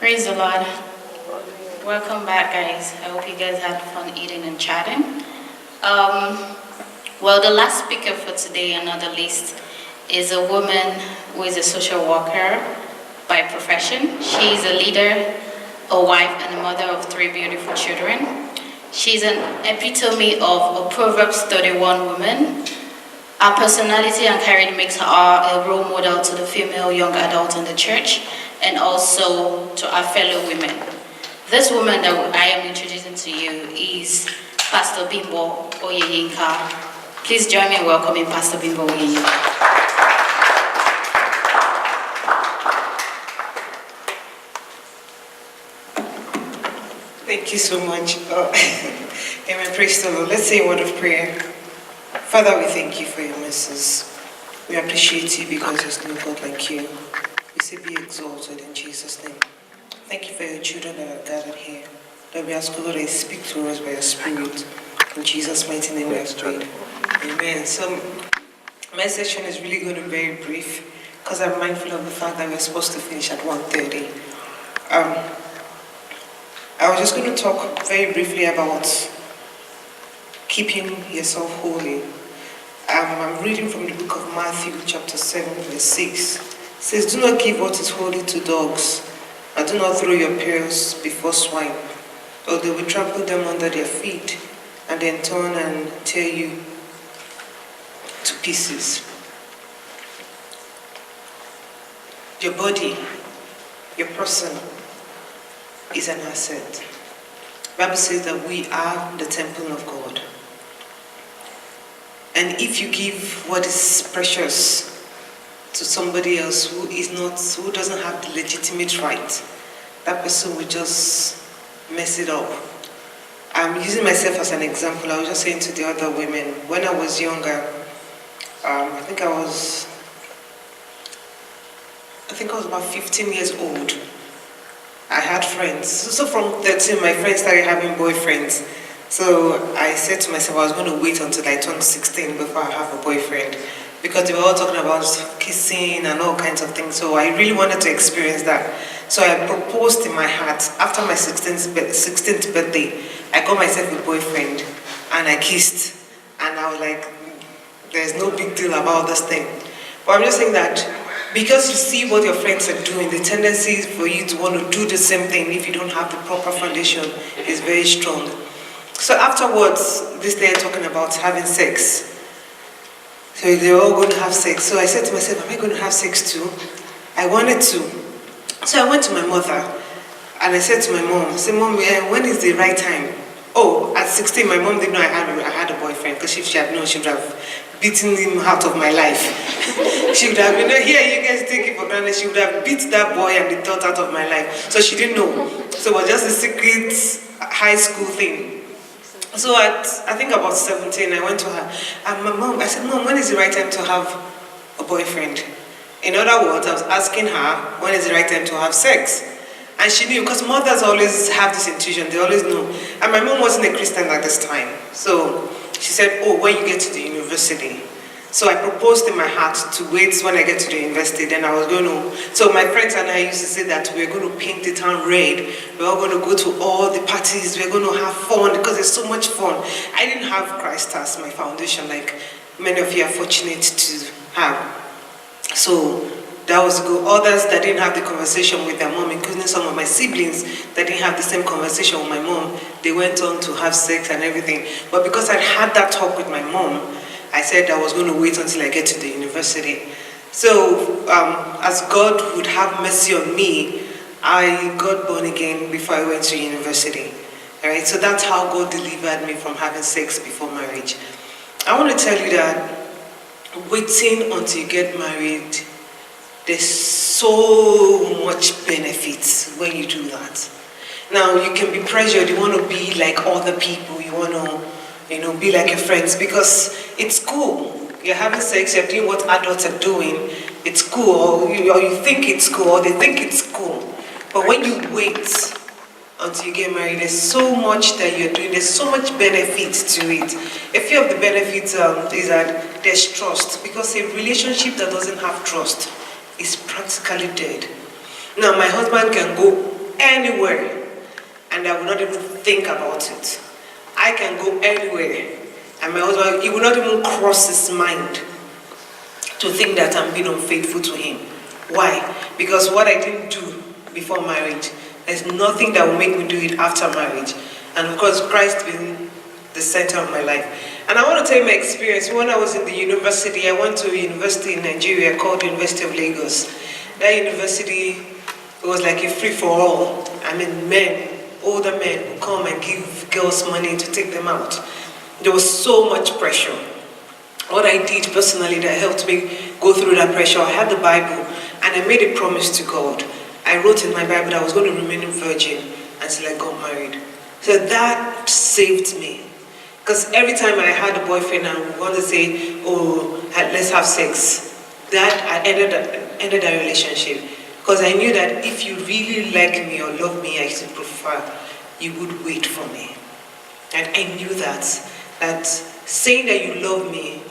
Praise the Lord. Welcome back, guys. I hope you guys had fun eating and chatting. Well, the last speaker for today on the list is a woman who is a social worker by profession. She is a leader, a wife, and a mother of 3 beautiful children. She's an epitome of a Proverbs 31 woman. Her personality and character makes her a role model to the female young adult in the church and also to our fellow women. This woman that I am introducing to you is Pastor Bimbo Oyeyinka. Please join me in welcoming Pastor Bimbo Oyeyinka. Thank you so much. Amen. Praise the Lord. Let's say a word of prayer. Father, we thank you for your mercies. We appreciate you because there's no God like you. We say be exalted in Jesus' name. Thank you for your children that are gathered here. That we ask, Lord, that you speak to us by your Spirit. In Jesus' mighty name we have prayed. Amen. So my session is really going to be very brief because I'm mindful of the fact that we're supposed to finish at 1:30. I was just going to talk very briefly about keeping yourself holy. I'm reading from the book of Matthew, chapter 7, verse 6. It says, "Do not give what is holy to dogs, and do not throw your pearls before swine, or they will trample them under their feet, and then turn and tear you to pieces." Your body, your person, is an asset. The Bible says that we are the temple of God. And if you give what is precious to somebody else who doesn't have the legitimate right, that person will just mess it up. I'm using myself as an example. I was just saying to the other women, when I was younger, I think I was about 15 years old. I had friends. So from 13, my friends started having boyfriends. So I said to myself I was going to wait until I turned 16 before I have a boyfriend, because they were all talking about kissing and all kinds of things. So I really wanted to experience that. So I proposed in my heart after my 16th birthday. I got myself a boyfriend and I kissed. And I was like, there's no big deal about this thing. But I'm just saying that because you see what your friends are doing, the tendency for you to want to do the same thing if you don't have the proper foundation is very strong. So afterwards, they started talking about having sex. So they were all going to have sex. So I said to myself, am I going to have sex too? I wanted to. So I went to my mother and I said to my mom, I said, "Mom, when is the right time?" Oh, at 16, my mom didn't know I had a boyfriend, because if she had known, she would have beaten him out of my life. She would have, here you guys take it for granted, she would have beat that boy and the thought out of my life. So she didn't know. So it was just a secret high school thing. So at, I think about 17, I went to her, and I said, "Mom, when is the right time to have a boyfriend?" In other words, I was asking her, when is the right time to have sex? And she knew, because mothers always have this intuition, they always know. And my mom wasn't a Christian at this time. So she said, "Oh, when you get to the university." So I proposed in my heart to wait when I get to the university, then I was going to, so my friends and I used to say that we're going to paint the town red, we're all going to go to all the parties, we're going to have fun, because there's so much fun. I didn't have Christ as my foundation like many of you are fortunate to have. So that was good. Others that didn't have the conversation with their mom, including some of my siblings that didn't have the same conversation with my mom, they went on to have sex and everything. But because I had that talk with my mom, I said I was going to wait until I get to the university. So as God would have mercy on me, I got born again before I went to university. All right, so that's how God delivered me from having sex before marriage. I want to tell you that waiting until you get married, there's so much benefits when you do that. Now, you can be pressured, you want to be like other people, you want to be like your friends, because it's cool. You're having sex, you're doing what adults are doing, it's cool, or you think it's cool, or they think it's cool. But when you wait until you get married, there's so much that you're doing, there's so much benefit to it. A few of the benefits is that there's trust, because a relationship that doesn't have trust is practically dead. Now, my husband can go anywhere and I will not even think about it. I can go anywhere and my husband, it will not even cross his mind to think that I'm being unfaithful to him. Why? Because what I didn't do before marriage, there's nothing that will make me do it after marriage. And of course, Christ being the center of my life. And I want to tell you my experience. When I was in the university, I went to a university in Nigeria called University of Lagos. That university, it was like a free-for-all. I mean, men, older men would come and give girls money to take them out. There was so much pressure. What I did personally that helped me go through that pressure, I had the Bible and I made a promise to God. I wrote in my Bible that I was going to remain a virgin until I got married. So that saved me. Because every time I had a boyfriend and we wanted to say, oh, let's have sex, that I ended that relationship. Because I knew that if you really like me or love me, I should prefer, you would wait for me. And I knew that saying that you love me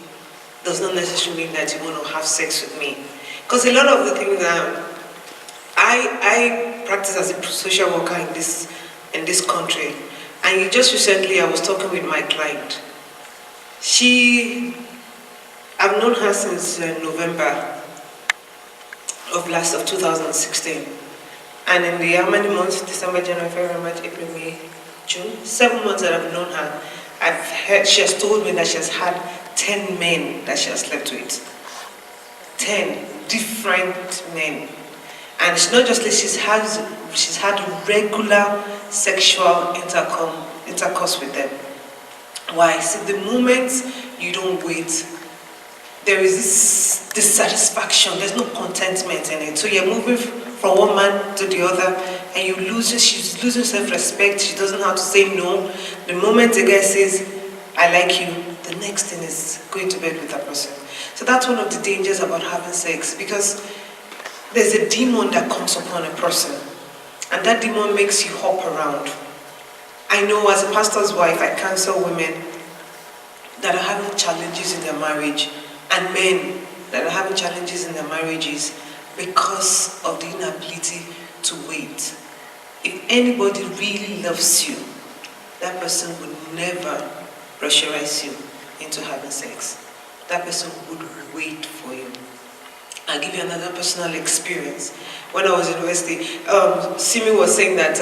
does not necessarily mean that you want to have sex with me. Because a lot of the things that I practice as a social worker in this country, and just recently I was talking with my client. I've known her since November of 2016. And in the how many months? December, January, February, March, April, May, June? 7 months that I've known her, she has told me that she has had 10 men that she has slept with. 10 different men. And it's not just that she's had regular sexual intercourse with them. Why? See, the moment you don't wait, there is this dissatisfaction, there's no contentment in it. So you're moving from one man to the other and she's losing self-respect, she doesn't know how to say no. The moment the guy says, I like you, the next thing is going to bed with that person. So that's one of the dangers about having sex, because there's a demon that comes upon a person, and that demon makes you hop around. I know as a pastor's wife, I counsel women that are having challenges in their marriage, and men that are having challenges in their marriages because of the inability to wait. If anybody really loves you, that person would never pressurize you into having sex. That person would wait for you. I'll give you another personal experience. When I was in university, Simi was saying that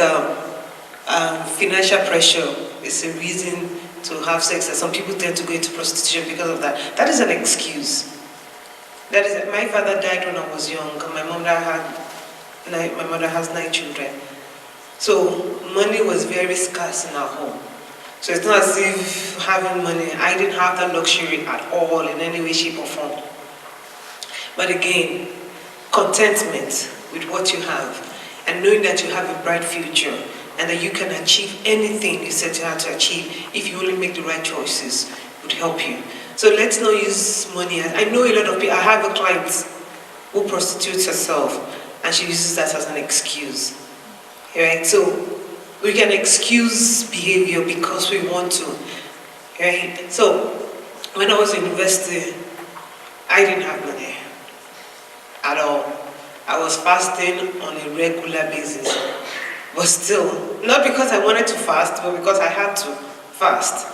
financial pressure is a reason to have sex, that some people tend to go into prostitution because of that. That is an excuse. My father died when I was young, and my mother has 9 children. So money was very scarce in our home. So it's not as if having money, I didn't have that luxury at all in any way, shape or form. But again, contentment with what you have and knowing that you have a bright future and that you can achieve anything you set out to achieve if you only make the right choices would help you. So let's not use money. I know a lot of people, I have a client who prostitutes herself and she uses that as an excuse. Right? So we can excuse behavior because we want to. Right? So when I was in university, I didn't have money at all. I was fasting on a regular basis. But still, not because I wanted to fast, but because I had to fast.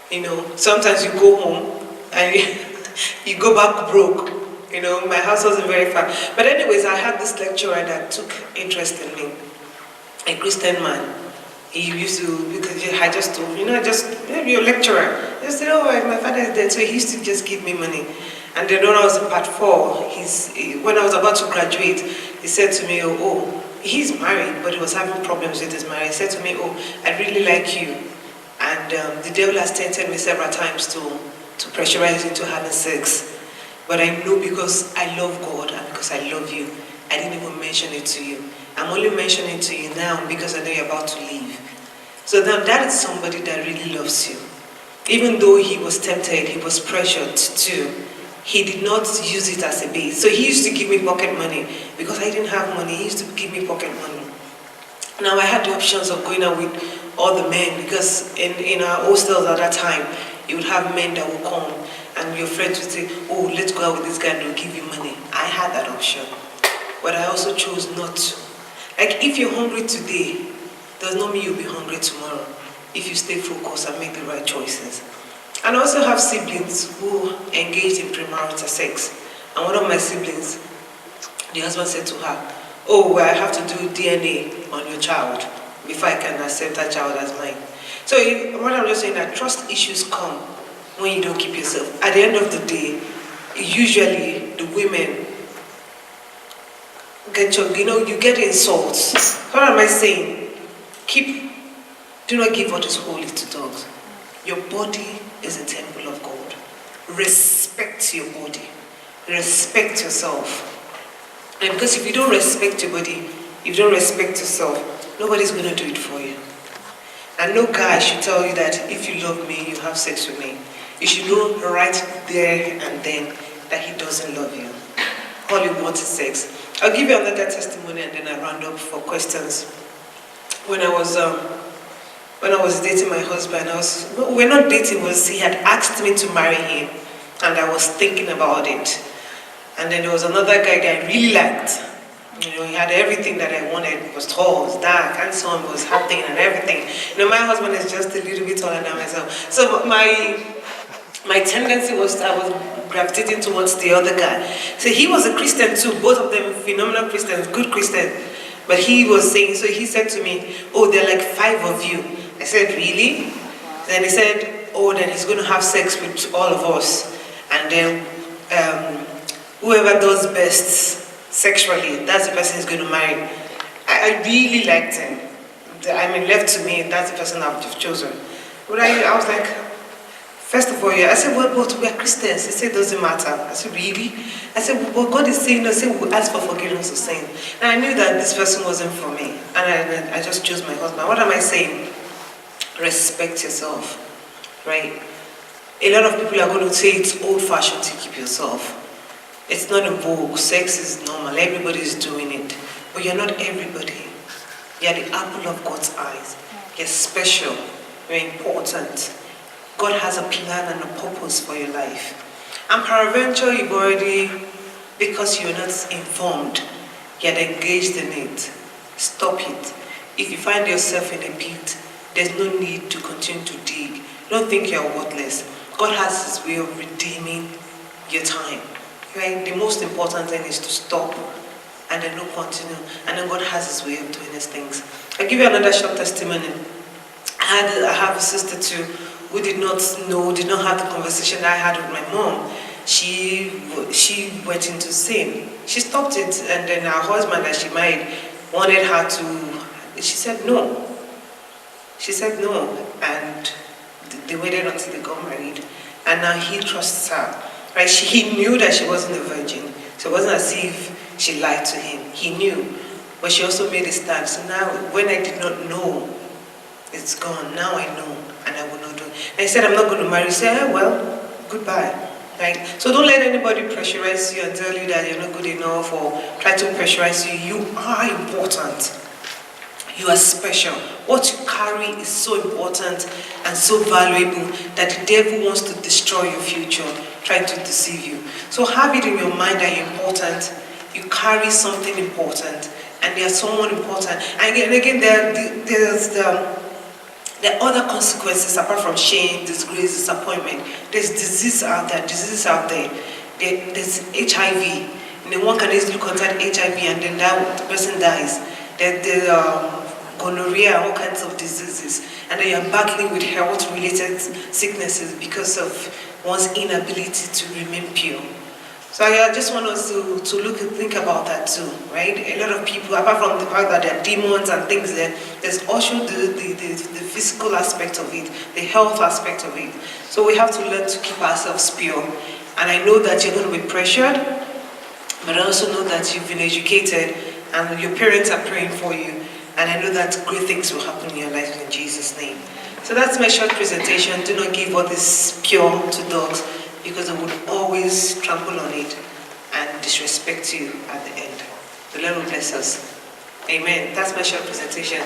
You know, sometimes you go home and you go back broke. You know, my house wasn't very far. But anyways, I had this lecturer that took interest in me. A Christian man. He used to, because I just told, maybe a lecturer. He said, oh, my father is dead. So he used to just give me money. And then when I was in part 4, when I was about to graduate, he said to me, oh, he's married, but he was having problems with his marriage. He said to me, oh, I really like you. And the devil has tempted me several times to pressurize into having sex. But I know because I love God and because I love you, I didn't even mention it to you. I'm only mentioning it to you now because I know you're about to leave. So that is somebody that really loves you. Even though he was tempted, he was pressured to, he did not use it as a base. So he used to give me pocket money because I didn't have money. He used to give me pocket money. Now I had the options of going out with all the men because in our hostels at that time, you would have men that would come and your friends would say, oh, let's go out with this guy and they'll give you money. I had that option. But I also chose not to. Like if you're hungry today, does not mean you'll be hungry tomorrow if you stay focused and make the right choices. And I also have siblings who engaged in premarital sex. And one of my siblings, the husband said to her, oh, well, I have to do DNA on your child before I can accept that child as mine. So what I'm just saying, that trust issues come when you don't keep yourself. At the end of the day, usually the women get you get insults. What am I saying? Do not give what is holy to dogs. Your body is a temple of God. Respect your body. Respect yourself. And because if you don't respect your body, if you don't respect yourself, nobody's going to do it for you. And no guy should tell you that if you love me, you have sex with me. You should know right there and then that he doesn't love you. All he wants is sex. I'll give you another testimony and then I'll round up for questions. When I was dating my husband, we're not dating, he had asked me to marry him, and I was thinking about it. And then there was another guy that I really liked. He had everything that I wanted. He was tall, was dark, handsome, was happy and everything. My husband is just a little bit taller than myself. So my tendency was I was gravitating towards the other guy. So he was a Christian too, both of them phenomenal Christians, good Christians. But he was saying, so he said to me, oh, there are like 5 of you. I said, really? Then he said, oh, then he's going to have sex with all of us. And then whoever does best sexually, that's the person he's going to marry. I really liked him. Left to me, that's the person I would have chosen. But I was like, first of all, yeah. I said, well, but we're Christians. He said, it doesn't matter. I said, really? I said, well, God is saying, we'll ask for forgiveness of sin. And I knew that this person wasn't for me. And I just chose my husband. What am I saying? Respect yourself, right? A lot of people are going to say it's old-fashioned to keep yourself. It's not in vogue. Sex is normal. Everybody's doing it. But you're not everybody. You're the apple of God's eyes. You're special. You're important. God has a plan and a purpose for your life. And peradventure, you've already, because you're not informed, yet engaged in it. Stop it. If you find yourself in a pit, there's no need to continue to dig. Don't think you're worthless. God has his way of redeeming your time. Right? The most important thing is to stop and then not continue. And then God has his way of doing his things. I'll give you another short testimony. I have a sister too who did not have the conversation I had with my mom. She went into sin. She stopped it, and then her husband that she married wanted her to. She said no. She said no, and they waited until they got married, and now he trusts her. Right? He knew that she wasn't a virgin, so it wasn't as if she lied to him. He knew, but she also made a stand. So now, when I did not know, it's gone. Now I know, and I will not do it. And I said, I'm not going to marry. He said, well, goodbye. Right? So don't let anybody pressurize you and tell you that you're not good enough or try to pressurize you. You are important. You are special. What you carry is so important and so valuable that the devil wants to destroy your future, trying to deceive you. So have it in your mind that you're important. You carry something important, and there's someone important. And again, there are other consequences apart from shame, disgrace, disappointment. There's diseases out there. There's HIV. And then one can easily contact HIV and then the person dies. There's gonorrhea, all kinds of diseases. And then you're battling with health-related sicknesses because of one's inability to remain pure. So I just want us to look and think about that too, right? A lot of people, apart from the fact that there are demons and things there's also the physical aspect of it, the health aspect of it. So we have to learn to keep ourselves pure. And I know that you're going to be pressured, but I also know that you've been educated and your parents are praying for you. And I know that great things will happen in your life in Jesus' name. So that's my short presentation. Do not give what is pure to dogs, because they would always trample on it and disrespect you at the end. The Lord will bless us. Amen. That's my short presentation.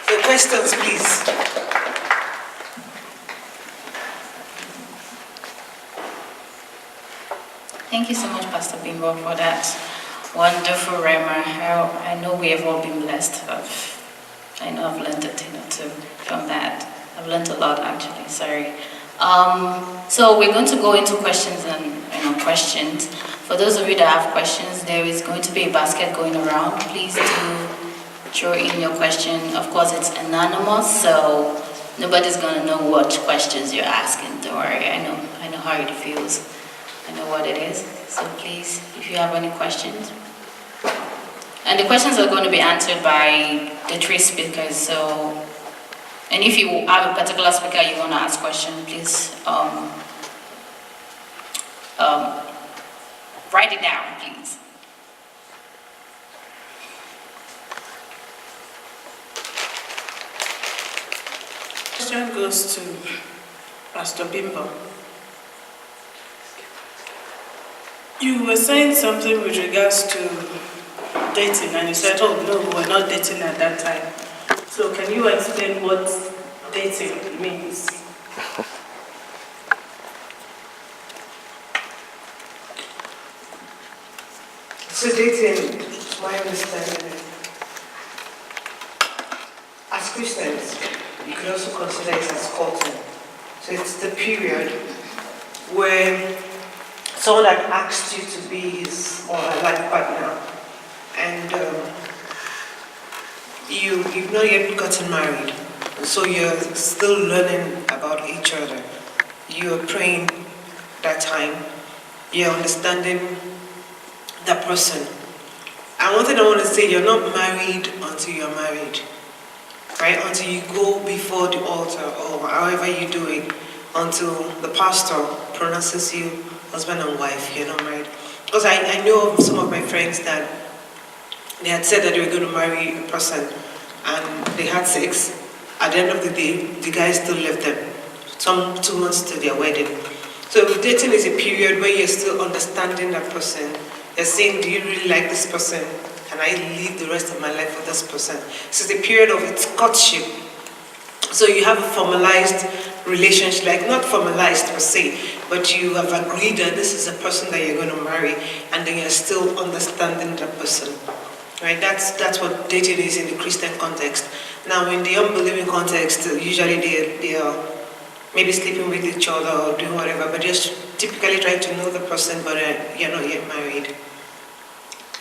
So questions, please. Thank you so much, Pastor Bimbo, for that. Wonderful, Rema. I know we have all been blessed. I know I've learned a thing or two from that. I've learned a lot, actually. Sorry. So we're going to go into questions and questions. For those of you that have questions, there is going to be a basket going around. Please do throw in your question. Of course, it's anonymous, so nobody's going to know what questions you're asking. Don't worry. I know how it feels. I know what it is. So please, if you have any questions. And the questions are going to be answered by the three speakers. So, and if you have a particular speaker you want to ask question, please write it down, please. Question goes to Pastor Bimbo. You were saying something with regards to dating, and you said, oh no, we were not dating at that time. So can you explain what dating means? So dating, my understanding, as Christians, you could also consider it as courting. So it's the period where someone had asked you to be his or her life partner, and you've not yet gotten married, so you're still learning about each other. You're praying that time, you're understanding that person. And one thing I want to say, you're not married until you're married, right? Until you go before the altar or however you do it, until the pastor pronounces you husband and wife, you're not married. Because I know of some of my friends that they had said that they were going to marry a person and they had sex. At the end of the day, the guy still left them, some 2 months to their wedding. So dating is a period where you're still understanding that person. You're saying, do you really like this person? Can I live the rest of my life with this person? So it's a period of its courtship. So you have a formalized relationship, like not formalized per se, but you have agreed that this is a person that you're going to marry, and then you're still understanding that person. Right? That's what dating is in the Christian context. Now, in the unbelieving context, usually they are maybe sleeping with each other or doing whatever, but just typically trying to know the person, but you're not yet married.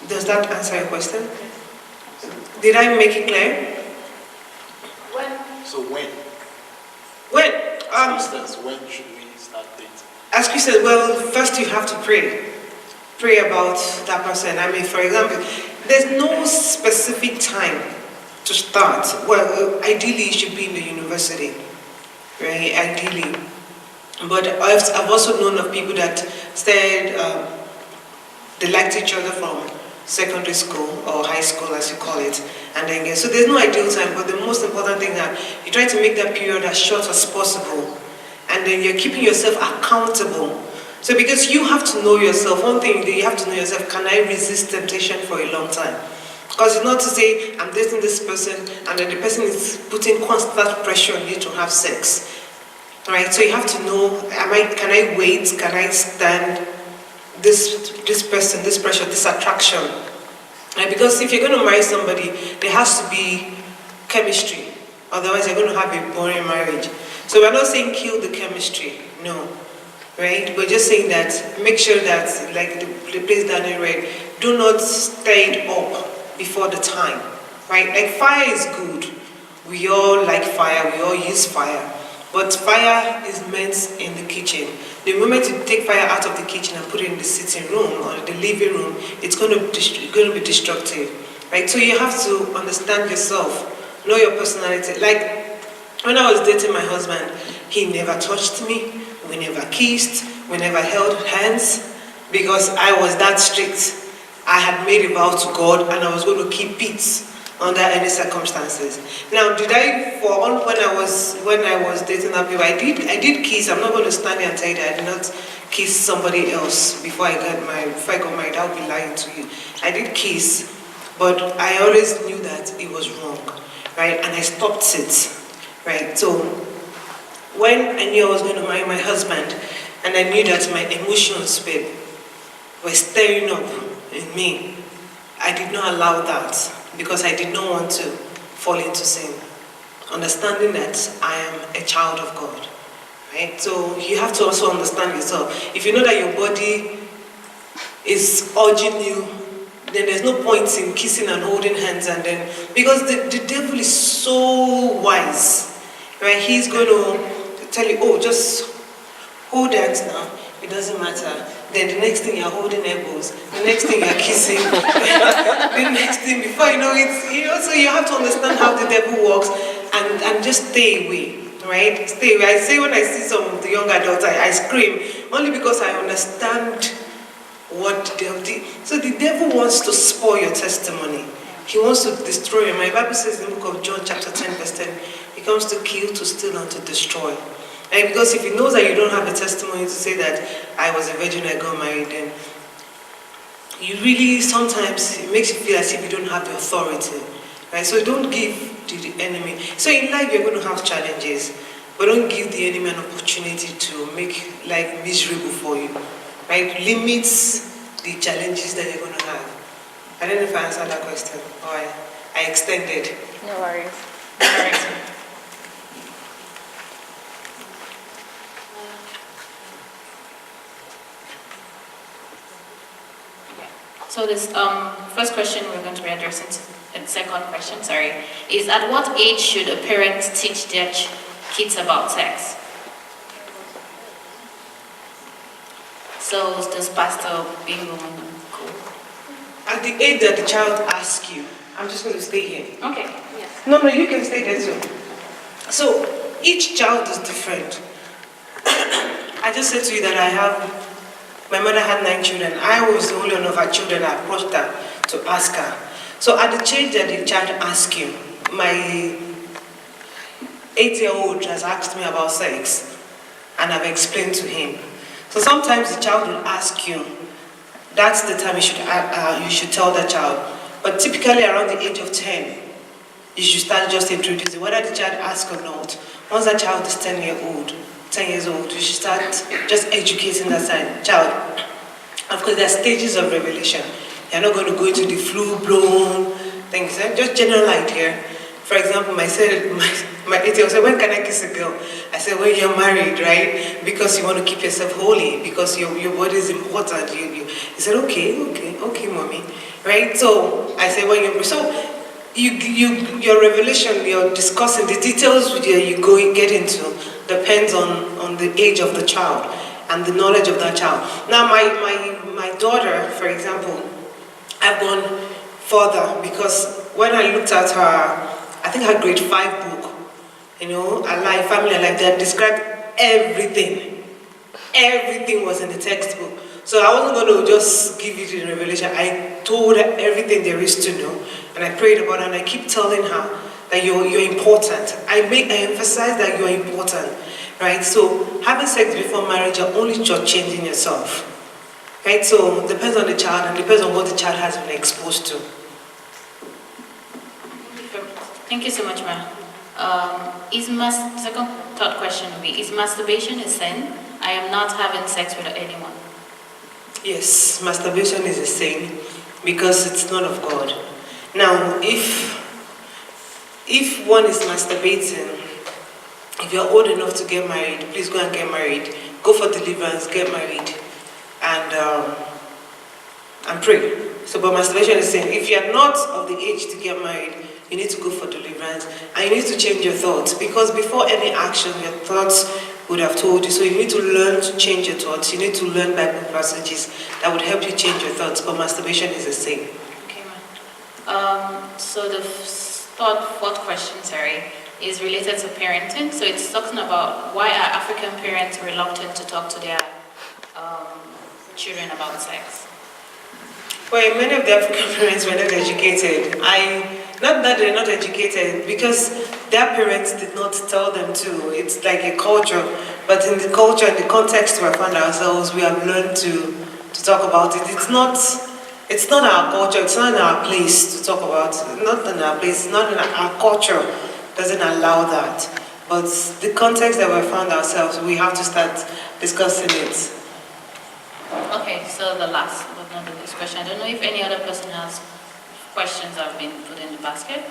Does that answer your question? Did I make it clear? So when? When? For instance, when should we start dating? As Christians, well, first you have to pray. Pray about that person. I mean, for example, there's no specific time to start. Well, ideally it should be in the university, right? Ideally. But I've also known of people that said they liked each other from secondary school or high school, as you call it, and then so there's no ideal time, but the most important thing that you try to make that period as short as possible, and then you're keeping yourself accountable. So because you have to know yourself, one thing that you have to know yourself, can I resist temptation for a long time? Because it's not to say, I'm dating this person, and then the person is putting constant pressure on you to have sex. Right? So you have to know, can I wait? Can I stand this person, this pressure, this attraction? Right? Because if you're going to marry somebody, there has to be chemistry. Otherwise, you're going to have a boring marriage. So we're not saying kill the chemistry, no. Right? We're just saying that make sure that, like the place Daniel read, do not stir it up before the time. Right? Like fire is good. We all like fire, we all use fire. But fire is meant in the kitchen. The moment you take fire out of the kitchen and put it in the sitting room or the living room, it's going to be destructive. Right? So you have to understand yourself, know your personality. Like when I was dating my husband, he never touched me, we never kissed, we never held hands, because I was that strict. I had made a vow to God and I was going to keep it under any circumstances. Now, when I was dating other people, I did kiss. I'm not going to stand here and tell you that I did not kiss somebody else before I got married. I would be lying to you. I did kiss, but I always knew that it was wrong, right? And I stopped it, right? So when I knew I was going to marry my husband, and I knew that my emotions were stirring up in me, I did not allow that because I did not want to fall into sin. Understanding that I am a child of God. Right? So you have to also understand yourself. If you know that your body is urging you, then there's no point in kissing and holding hands, and then because the devil is so wise, right? He's going to tell you, oh, just hold hands now. It doesn't matter. Then the next thing you're holding elbows. The next thing you're kissing. The next thing, before you know it, so you have to understand how the devil works and just stay away. Right? Stay away. I say when I see some of the young adults, I scream only because I understand what the devil did. So the devil wants to spoil your testimony. He wants to destroy you. My Bible says in the book of John chapter 10 verse 10, he comes to kill, to steal, and to destroy. And because if he knows that you don't have a testimony to say that I was a virgin, I got married, then you really, sometimes it makes you feel as if you don't have the authority. Right? So don't give to the enemy. So in life you're going to have challenges, but don't give the enemy an opportunity to make life miserable for you. Right? Limits the challenges that you're going to have. I don't know if I answered that question or I extended. No worries. No worries. So this first question we're going to be addressing, and second question, is at what age should a parent teach their kids about sex? So does Pastor Bimbo go? At the age that the child asks you, I'm just going to stay here. Okay, yes. No, you can stay there too. So each child is different. I just said to you that my mother had 9 children. I was the only one of her children. I approached her to ask her. So at the age that the child asks you, my 8-year-old has asked me about sex, and I've explained to him. So sometimes the child will ask you. That's the time you should tell the child. But typically around the age of 10, you should start just introducing, whether the child asks or not. Once that child is 10 years old, you should start just educating that child. Of course, there are stages of revelation. You're not going to go into the full-blown things. Just general idea. For example, my 8-year-old said, when can I kiss a girl? I said, when you're married, right? Because you want to keep yourself holy, because your body is important. He said, okay, mommy. Right? So I said, your revelation, you're discussing the details you get into depends on the age of the child and the knowledge of that child. Now, my daughter, for example, I've gone further because when I looked at her, I think her grade 5 book, Alive, Family Alive, that described everything. Everything was in the textbook. So I wasn't going to just give you the revelation. I told her everything there is to know, and I prayed about it, and I keep telling her that you're important. I emphasize that you're important, right? So having sex before marriage, you're only changing yourself, right? So it depends on the child and depends on what the child has been exposed to. Thank you so much, Ma. Third question would be, is masturbation a sin? I am not having sex with anyone. Yes, masturbation is a sin because it's not of God. Now, if one is masturbating, if you're old enough to get married, please go and get married. Go for deliverance, get married, and pray. So, but masturbation is sin. If you're not of the age to get married, you need to go for deliverance, and you need to change your thoughts, because before any action, your thoughts would have told you. So you need to learn to change your thoughts. You need to learn Bible passages that would help you change your thoughts. But masturbation is a sin. Okay, ma'am. So the fourth question, is related to parenting. So it's talking about why are African parents reluctant to talk to their children about sex? Well, many of the African parents were not educated. Not that they're not educated, because their parents did not tell them to. It's like a culture, but in the culture, in the context we found ourselves, we have learned to talk about it. It's not our culture, it's not in our place to talk about it. Not in our place, not in our culture doesn't allow that. But the context that we found ourselves, we have to start discussing it. Okay, so the last but not the least question. I don't know if any other person has questions have been put in the basket.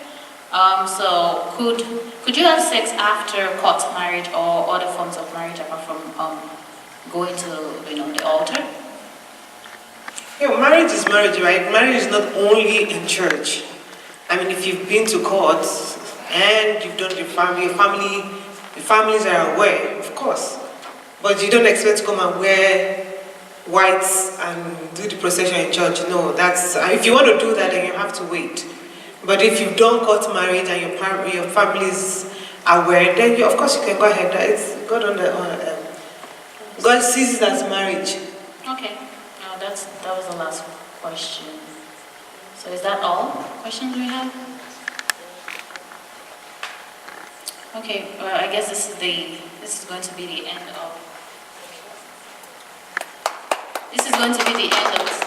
So could you have sex after court marriage or other forms of marriage apart from going to the altar? Yeah, marriage is marriage, right? Marriage is not only in church. I mean, if you've been to court and you've done your families are aware, of course. But you don't expect to come and wear whites and do the procession in church. No, that's if you want to do that, then you have to wait. But if you've done court marriage and your family's aware, then of course you can go ahead. It's God God sees it as marriage. Okay, that was the last question. So is that all questions we have? Okay, well, I guess this is going to be the end of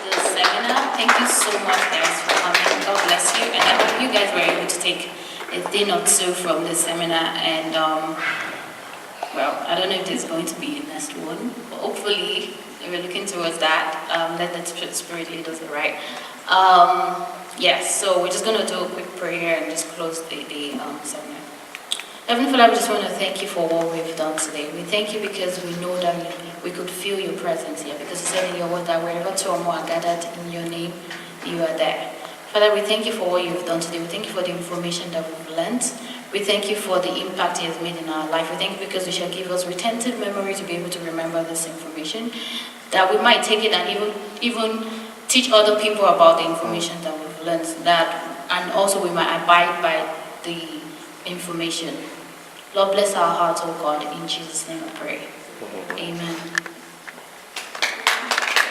the seminar. Thank you so much, guys, for coming. God bless you, and I hope you guys were able to take a thing or two from this seminar. And well, I don't know if there's going to be a next one, but hopefully we're looking towards that. Let the Spirit lead us, right? Yes. So we're just going to do a quick prayer and just close the seminar. Heavenly Father, we just want to thank you for what we've done today. We thank you because we know that we could feel your presence here, because you said in your word that wherever two or more are gathered in your name, you are there. Father, we thank you for what you've done today. We thank you for the information that we've learned. We thank you for the impact it has made in our life. We thank you because you shall give us retentive memory to be able to remember this information, that we might take it and even teach other people about the information that we've learned, and also we might abide by the information. Lord, bless our hearts, oh God. In Jesus' name I pray. Amen.